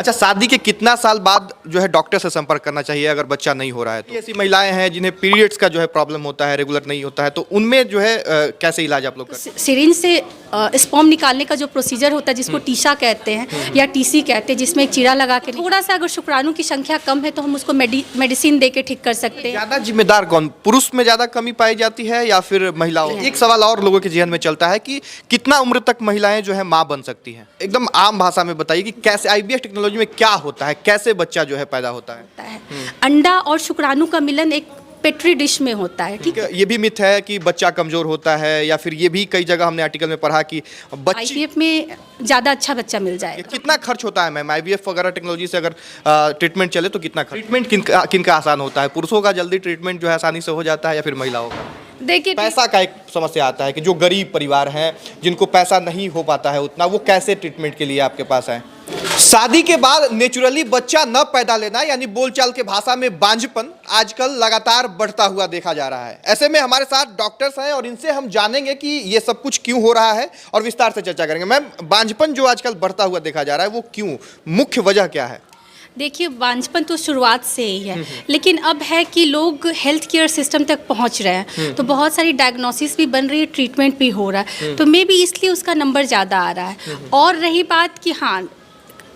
अच्छा, शादी के कितना साल बाद जो है डॉक्टर से संपर्क करना चाहिए अगर बच्चा नहीं हो रहा है तो? ऐसी महिलाएं हैं जिन्हें पीरियड्स का जो है प्रॉब्लम होता है, रेगुलर नहीं होता है, तो उनमें जो है कैसे इलाज आप लोग करते हैं? सिरिंज से स्पर्म निकालने का जो प्रोसीजर होता है जिसको टीशा कहते हैं या टीसी कहते हैं, जिसमें एक चीरा लगा के थोड़ा सा अगर शुक्राणु की संख्या कम है तो हम उसको मेडिसिन दे के ठीक कर सकते हैं। ज्यादा जिम्मेदार कौन, पुरुष में ज्यादा कमी पाई जाती है या फिर महिलाओं? एक सवाल और लोगों के जहन में चलता है कि कितना उम्र तक महिलाएं जो है माँ बन सकती हैं? एकदम आम भाषा में बताइए कि कैसे आईवीएफ टेक्नोलॉजी में क्या होता है, कैसे बच्चा जो है पैदा होता है? अंडा और शुक्राणु का मिलन एक पेट्री डिश में होता है, ठीक है। ये भी मिथ है कि बच्चा कमजोर होता है, या फिर ये भी कई जगह हमने आर्टिकल में पढ़ा कि बच्ची आईवीएफ में ज़्यादा अच्छा बच्चा मिल जाएगा। कितना खर्च होता है मैम आईवीएफ वगैरह टेक्नोलॉजी से अगर ट्रीटमेंट चले तो कितना खर्च? ट्रीटमेंट किनका आसान होता है? पुरुषों का जल्दी ट्रीटमेंट जो है आसानी से हो जाता है या फिर महिलाओं का? देखिए, पैसा का एक समस्या आता है कि जो गरीब परिवार हैं जिनको पैसा नहीं हो पाता है उतना, वो कैसे ट्रीटमेंट के लिए आपके पास आए? शादी के बाद नेचुरली बच्चा न पैदा लेना यानी बोलचाल के भाषा में बांझपन आजकल लगातार बढ़ता हुआ देखा जा रहा है। ऐसे में हमारे साथ डॉक्टर्स हैं और इनसे हम जानेंगे कि ये सब कुछ क्यों हो रहा है और विस्तार से चर्चा करेंगे। मैम, बांझपन जो आजकल बढ़ता हुआ देखा जा रहा है वो क्यों, मुख्य वजह क्या है? देखिए, बांझपन तो शुरुआत से ही है, लेकिन अब है कि लोग हेल्थ केयर सिस्टम तक पहुंच रहे हैं, तो बहुत सारी डायग्नोसिस भी बन रही है, ट्रीटमेंट भी हो रहा है, तो मे बी इसलिए उसका नंबर ज़्यादा आ रहा है। और रही बात कि हाँ,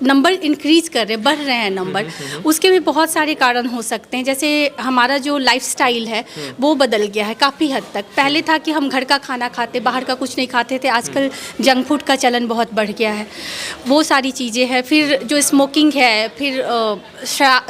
नंबर इंक्रीज कर रहे, बढ़ रहे हैं नंबर, उसके भी बहुत सारे कारण हो सकते हैं। जैसे हमारा जो लाइफस्टाइल है वो बदल गया है काफ़ी हद तक। पहले था कि हम घर का खाना खाते, बाहर का कुछ नहीं खाते थे, आजकल जंक फूड का चलन बहुत बढ़ गया है, वो सारी चीज़ें हैं। फिर जो स्मोकिंग है, फिर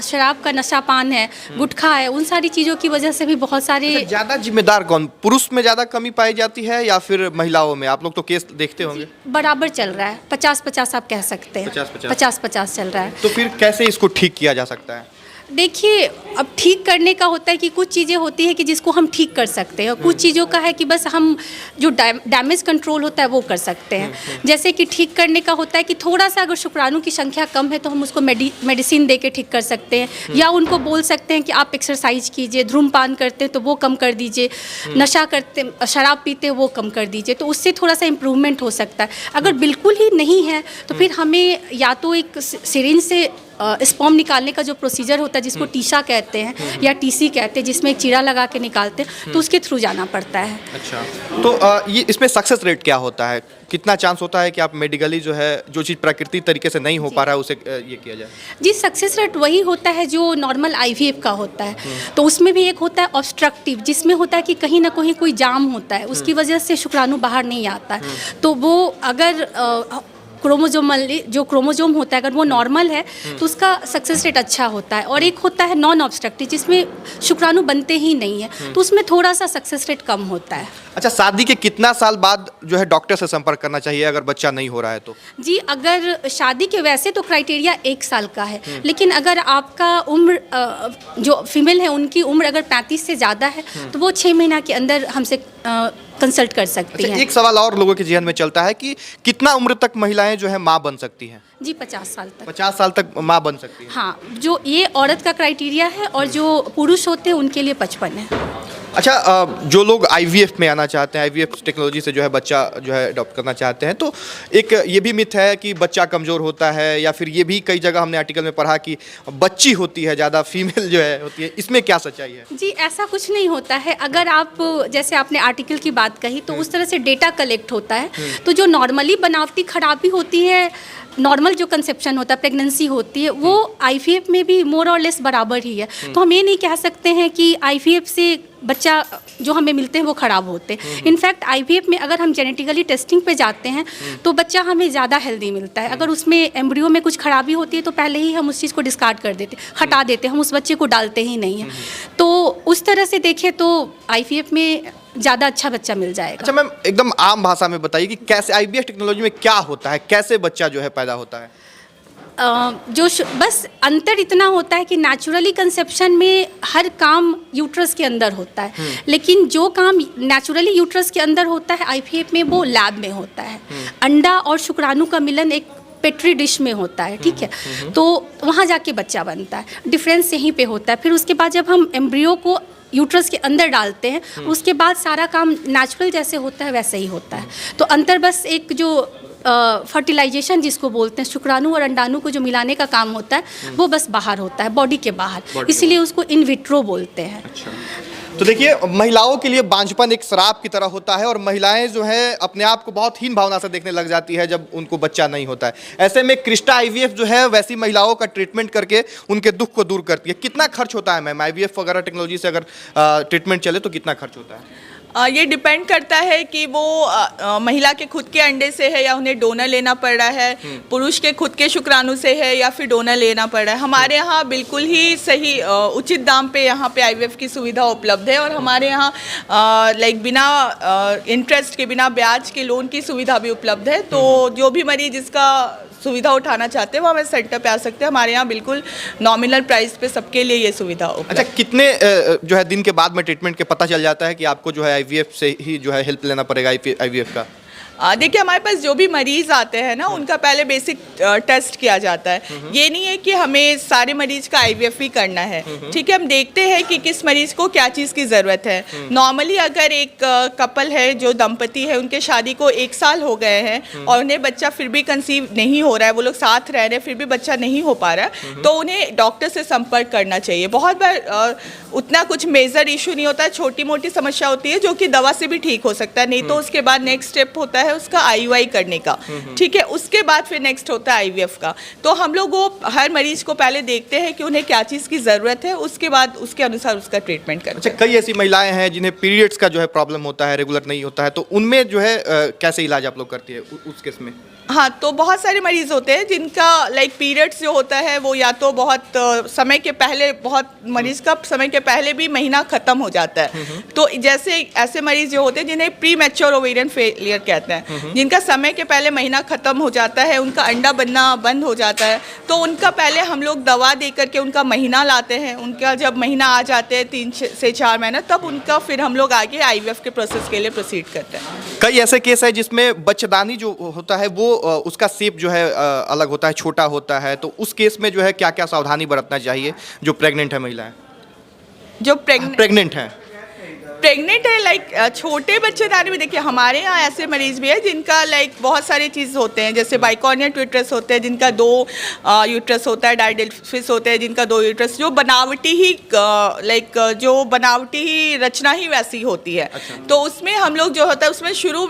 शराब का नशापान है, गुटखा है, उन सारी चीज़ों की वजह से भी बहुत सारे। ज़्यादा जिम्मेदार कौन, पुरुष में ज़्यादा कमी पाई जाती है या फिर महिलाओं में? आप लोग तो केस देखते होंगे। बराबर चल रहा है, 50-50 आप कह सकते हैं, 50-50 चल रहा है। तो फिर कैसे इसको ठीक किया जा सकता है? देखिए, अब ठीक करने का होता है कि कुछ चीज़ें होती है कि जिसको हम ठीक कर सकते हैं, कुछ चीज़ों का है कि बस हम जो डैमेज कंट्रोल होता है वो कर सकते हैं। जैसे कि ठीक करने का होता है कि थोड़ा सा अगर शुक्राणु की संख्या कम है तो हम उसको मेडिसिन दे के ठीक कर सकते हैं, या उनको बोल सकते हैं कि आप एक्सरसाइज कीजिए, धूम्रपान करते हैं तो वो कम कर दीजिए, नशा करते, शराब पीते हैं वो कम कर दीजिए, तो उससे थोड़ा सा इम्प्रूवमेंट हो सकता है। अगर बिल्कुल ही नहीं है तो फिर हमें या तो एक सिरिंज से स्पर्म निकालने का जो प्रोसीजर होता है जिसको टीशा कहते हैं या टीसी कहते हैं, जिसमें एक चीरा लगा के निकालते हैं, तो उसके थ्रू जाना पड़ता है। अच्छा, तो ये इसमें सक्सेस रेट क्या होता है? कितना चांस होता है कि आप मेडिकली जो है जो चीज़ प्राकृतिक तरीके से नहीं हो पा रहा है उसे ये किया जाए? जी, सक्सेस रेट वही होता है जो नॉर्मल आईवीएफ का होता है। तो उसमें भी एक होता है ऑब्स्ट्रक्टिव, जिसमें होता है कि कहीं ना कहीं कोई जाम होता है, उसकी वजह से शुक्राणु बाहर नहीं आता है। तो वो अगर जो क्रोमोजोम होता है अगर वो नॉर्मल है तो उसका सक्सेस रेट अच्छा होता है। और एक होता है नॉन ऑब्स्ट्रक्टिव, जिसमें शुक्राणु बनते ही नहीं है, तो उसमें थोड़ा सा सक्सेस रेट कम होता है। अच्छा, शादी के कितना साल बाद जो है डॉक्टर से संपर्क करना चाहिए अगर बच्चा नहीं हो रहा है तो? जी, अगर शादी के वैसे तो क्राइटेरिया 1 साल का है, लेकिन अगर आपका उम्र जो फीमेल है उनकी उम्र अगर 35 से ज़्यादा है तो वो 6 महीना के अंदर हमसे कंसल्ट कर सकती हैं। एक सवाल और लोगों के जहन में चलता है कि कितना उम्र तक महिलाएं जो है माँ बन सकती हैं? जी, 50 साल तक। 50 साल तक माँ बन सकती है? हाँ, जो ये औरत का क्राइटेरिया है, और जो पुरुष होते हैं उनके लिए 55 है। अच्छा, जो लोग आईवीएफ में आना चाहते हैं, आईवीएफ टेक्नोलॉजी से जो है बच्चा जो है अडॉप्ट करना चाहते हैं, तो एक ये भी मिथ है कि बच्चा कमज़ोर होता है, या फिर ये भी कई जगह हमने आर्टिकल में पढ़ा कि बच्ची होती है ज़्यादा, फीमेल जो है होती है, इसमें क्या सच्चाई है? जी, ऐसा कुछ नहीं होता है। अगर आप, जैसे आपने आर्टिकल की बात कही, तो उस तरह से डेटा कलेक्ट होता है, तो जो नॉर्मली बनावटी खराबी होती है, नॉर्मल जो कंसेप्शन होता है, प्रेगनेंसी होती है, वो आईवीएफ में भी मोर और लेस बराबर ही है। तो हम ये नहीं कह सकते हैं कि आईवीएफ से बच्चा जो हमें मिलते हैं वो ख़राब होते हैं। इनफैक्ट आईवीएफ में अगर हम जेनेटिकली टेस्टिंग पे जाते हैं तो बच्चा हमें ज़्यादा हेल्दी मिलता है। अगर उसमें एम्ब्रियो में कुछ खराबी होती है तो पहले ही हम उस चीज़ को डिस्कार्ड कर देते, हटा देते, हम उस बच्चे को डालते ही नहीं हैं। तो उस तरह से देखें तो आईवीएफ में ज़्यादा अच्छा बच्चा मिल जाएगा। अच्छा मैम, एकदम आम भाषा में बताइए कि कैसे आईवीएफ टेक्नोलॉजी में क्या होता है, कैसे बच्चा जो है पैदा होता है? बस अंतर इतना होता है कि नेचुरली कंसेप्शन में हर काम यूट्रस के अंदर होता है, लेकिन जो काम नेचुरली यूट्रस के अंदर होता है आईवीएफ में वो लैब में होता है। अंडा और शुक्राणु का मिलन एक पेट्री डिश में होता है, ठीक है, तो वहाँ जाके बच्चा बनता है। डिफरेंस यहीं पे होता है। फिर उसके बाद जब हम एम्ब्रियो को यूट्रस के अंदर डालते हैं, उसके बाद सारा काम नेचुरल जैसे होता है वैसे ही होता है। तो अंतर बस एक जो फर्टिलाइजेशन जिसको बोलते हैं, शुक्राणु और अंडाणु को जो मिलाने का काम होता है वो बस बाहर होता है, बॉडी के बाहर, इसलिए उसको इन विट्रो बोलते हैं। अच्छा, तो देखिए महिलाओं के लिए बांझपन एक शराब की तरह होता है और महिलाएं जो है अपने आप को बहुत हीन भावना से देखने लग जाती है जब उनको बच्चा नहीं होता है। ऐसे में क्रिस्टा आईवीएफ जो है वैसी महिलाओं का ट्रीटमेंट करके उनके दुख को दूर करती है। कितना खर्च होता है मैम आईवीएफ वगैरह टेक्नोलॉजी से अगर ट्रीटमेंट चले तो कितना खर्च होता है? ये डिपेंड करता है कि वो महिला के खुद के अंडे से है या उन्हें डोनर लेना पड़ रहा है, पुरुष के खुद के शुक्राणु से है या फिर डोनर लेना पड़ रहा है। हमारे यहाँ बिल्कुल ही सही उचित दाम पे यहाँ पे आईवीएफ की सुविधा उपलब्ध है और हमारे यहाँ लाइक बिना इंटरेस्ट के, बिना ब्याज के लोन की सुविधा भी उपलब्ध है। तो जो भी मरीज इसका सुविधा उठाना चाहते हैं वो हमारे सेंटर पे आ सकते हैं। हमारे यहाँ बिल्कुल नॉमिनल प्राइस पे सबके लिए ये सुविधा उपलब्ध। अच्छा, कितने जो है दिन के बाद में ट्रीटमेंट के पता चल जाता है कि आपको जो है आईवीएफ से ही जो है हेल्प लेना पड़ेगा आईवीएफ का? देखिए हमारे पास जो भी मरीज आते हैं ना उनका पहले बेसिक टेस्ट किया जाता है। ये नहीं है कि हमें सारे मरीज का आईवीएफ ही करना है, ठीक है। हम देखते हैं कि किस मरीज को क्या चीज़ की ज़रूरत है। नॉर्मली अगर एक कपल है, जो दंपति है, उनके शादी को 1 साल हो गए हैं और उन्हें बच्चा फिर भी कंसीव नहीं हो रहा है, वो लोग साथ रह रहे हैं फिर भी बच्चा नहीं हो पा रहा है, तो उन्हें डॉक्टर से संपर्क करना चाहिए। बहुत बार उतना कुछ मेजर इशू नहीं होता है, छोटी मोटी समस्या होती है जो कि दवा से भी ठीक हो सकता है। नहीं तो उसके बाद नेक्स्ट स्टेप होता है उसका आईयूआई करने का, ठीक है। उसके बाद फिर नेक्स्ट होता है आईवीएफ का। तो हम लोग वो हर मरीज को पहले देखते हैं कि उन्हें क्या चीज़ की ज़रूरत है, उसके बाद उसके अनुसार उसका ट्रीटमेंट करते हैं। अच्छा, कई ऐसी महिलाएं हैं जिन्हें पीरियड्स का जो है प्रॉब्लम होता है, रेगुलर नहीं होता है, तो उनमें जो है कैसे इलाज आप लोग करती है उस केस में? हाँ, तो बहुत सारे मरीज होते हैं जिनका लाइक पीरियड्स जो होता है वो या तो बहुत समय के पहले, बहुत मरीज का समय के पहले भी महीना ख़त्म हो जाता है। तो जैसे ऐसे मरीज जो होते हैं जिन्हें प्री मैच्योर ओवेरियन फेलियर कहते हैं, जिनका समय के पहले महीना ख़त्म हो जाता है, उनका अंडा बनना बंद हो जाता है, तो उनका पहले हम लोग दवा दे करके उनका महीना लाते हैं। उनका जब महीना आ जाते हैं 3 से 4 महीना, तब उनका फिर हम लोग आगे आईवीएफ के प्रोसेस के लिए प्रोसीड करते हैं। कई ऐसे केस है जिसमें बच्चेदानी जो होता है वो उसका शेप जो है अलग होता है, छोटा होता है, तो उस केस में जो है क्या क्या सावधानी बरतना चाहिए जो प्रेग्नेंट है महिलाएं? जो प्रेग्नेंट है लाइक छोटे बच्चेदानी में, देखिए हमारे यहाँ ऐसे मरीज भी है जिनका लाइक बहुत सारी चीज़ होते हैं, जैसे बाइकॉर्नियल यूट्रस होते हैं जिनका 2 यूट्रस होता है, डायडेल्फिस होते हैं जिनका 2 यूट्रस, जो बनावटी ही रचना ही वैसी होती है। अच्छा। तो उसमें हम लोग जो होता है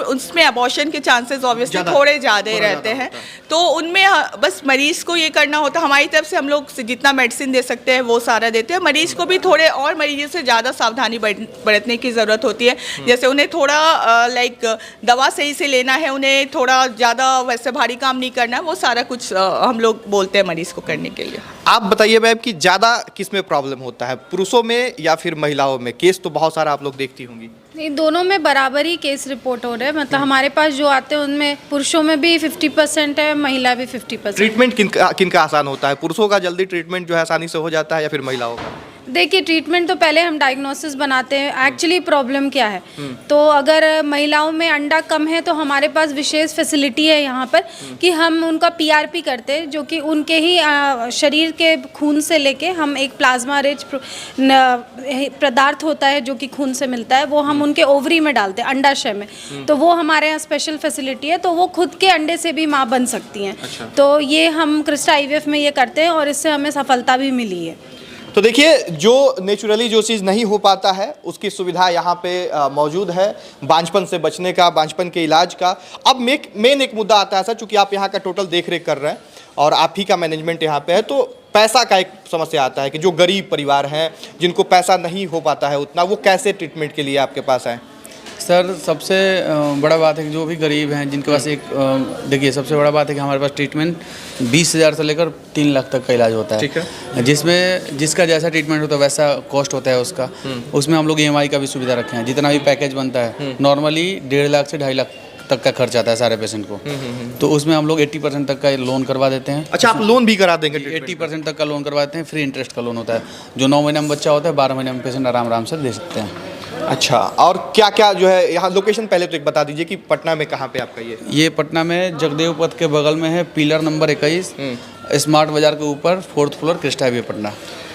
उसमें अबॉर्शन के चांसेस ऑब्वियसली थोड़े ज़्यादा रहते हैं। तो उनमें बस मरीज को ये करना होता है, हमारी तरफ से हम लोग जितना मेडिसिन दे सकते हैं वो सारा देते हैं। मरीज को भी थोड़े और मरीजों से ज़्यादा सावधानी बरतने की ज़रूरत होती है। जैसे उन्हें थोड़ा दवा सही से लेना है, उन्हें थोड़ा ज़्यादा वैसे भारी काम नहीं करना है, वो सारा कुछ हम लोग बोलते हैं मरीज़ को करने के लिए। आप बताइए मैम कि ज़्यादा किस में प्रॉब्लम होता है, पुरुषों में या फिर महिलाओं में? केस तो बहुत सारा आप लोग देखती होंगी। नहीं, दोनों में बराबर ही केस रिपोर्ट हो रहे हैं। मतलब हमारे पास जो आते हैं उनमें पुरुषों में भी 50% है, महिला भी 50%। ट्रीटमेंट किनका आसान होता है? पुरुषों का जल्दी ट्रीटमेंट जो है आसानी से हो जाता है या फिर महिलाओं का? देखिए, ट्रीटमेंट तो पहले हम डायग्नोसिस बनाते हैं एक्चुअली प्रॉब्लम क्या है। तो अगर महिलाओं में अंडा कम है तो हमारे पास विशेष फैसिलिटी है यहाँ पर कि हम उनका पीआरपी करते हैं, जो कि उनके ही शरीर के खून से लेके हम एक प्लाज्मा रिच पदार्थ होता है जो कि खून से मिलता है, वो हम उनके ओवरी में डालते हैं, अंडाशय में। तो वो हमारे यहाँ स्पेशल फैसिलिटी है, तो वो खुद के अंडे से भी माँ बन सकती हैं। अच्छा। तो ये हम क्रिस्टा आईवीएफ में ये करते हैं और इससे हमें सफलता भी मिली है। तो देखिए, जो नेचुरली जो चीज़ नहीं हो पाता है उसकी सुविधा यहाँ पे मौजूद है, बांझपन से बचने का, बांझपन के इलाज का। अब मेन एक मुद्दा आता है सर, चूँकि आप यहाँ का टोटल देख रेख कर रहे हैं और आप ही का मैनेजमेंट यहाँ पे है, तो पैसा का एक समस्या आता है कि जो गरीब परिवार हैं जिनको पैसा नहीं हो पाता है उतना, वो कैसे ट्रीटमेंट के लिए आपके पास आए? सर, सबसे बड़ा बात है कि जो भी गरीब हैं जिनके पास देखिए सबसे बड़ा बात है कि हमारे पास ट्रीटमेंट 20,000 से लेकर 3 लाख तक का इलाज होता है। ठीक है। जिसमें जिसका जैसा ट्रीटमेंट होता है वैसा कॉस्ट होता है उसका। उसमें हम लोग EMI का भी सुविधा रखे हैं। जितना भी पैकेज बनता है नॉर्मली 1.5 लाख से 2.5 लाख तक का खर्च आता है सारे पेशेंट को। तो उसमें हम लोग 80% तक का लोन करवा देते हैं। अच्छा, आप लोन भी करा देंगे? 80% तक का लोन करवाते हैं, फ्री इंटरेस्ट का लोन होता है। जो 9 महीने में बच्चा होता है 12 महीने में पेशेंट आराम से दे सकते हैं। अच्छा, और क्या क्या जो है यहाँ लोकेशन पहले तो एक बता दीजिए कि पटना में कहाँ पे आपका ये पटना में जगदेव पथ के बगल में है, पिलर नंबर 21, स्मार्ट बाजार के ऊपर, 4th floor, Crysta IVF Patna.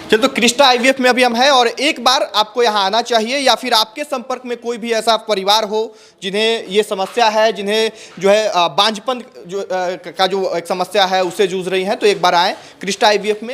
चल, तो क्रिस्टा आईवीएफ में अभी हम हैं और एक बार आपको यहाँ आना चाहिए, या फिर आपके संपर्क में कोई भी ऐसा परिवार हो जिन्हें ये समस्या है, जिन्हें जो है बांझपन का जो एक समस्या है उससे जूझ रही हैं, तो एक बार आएँ क्रिस्टा आईवीएफ में।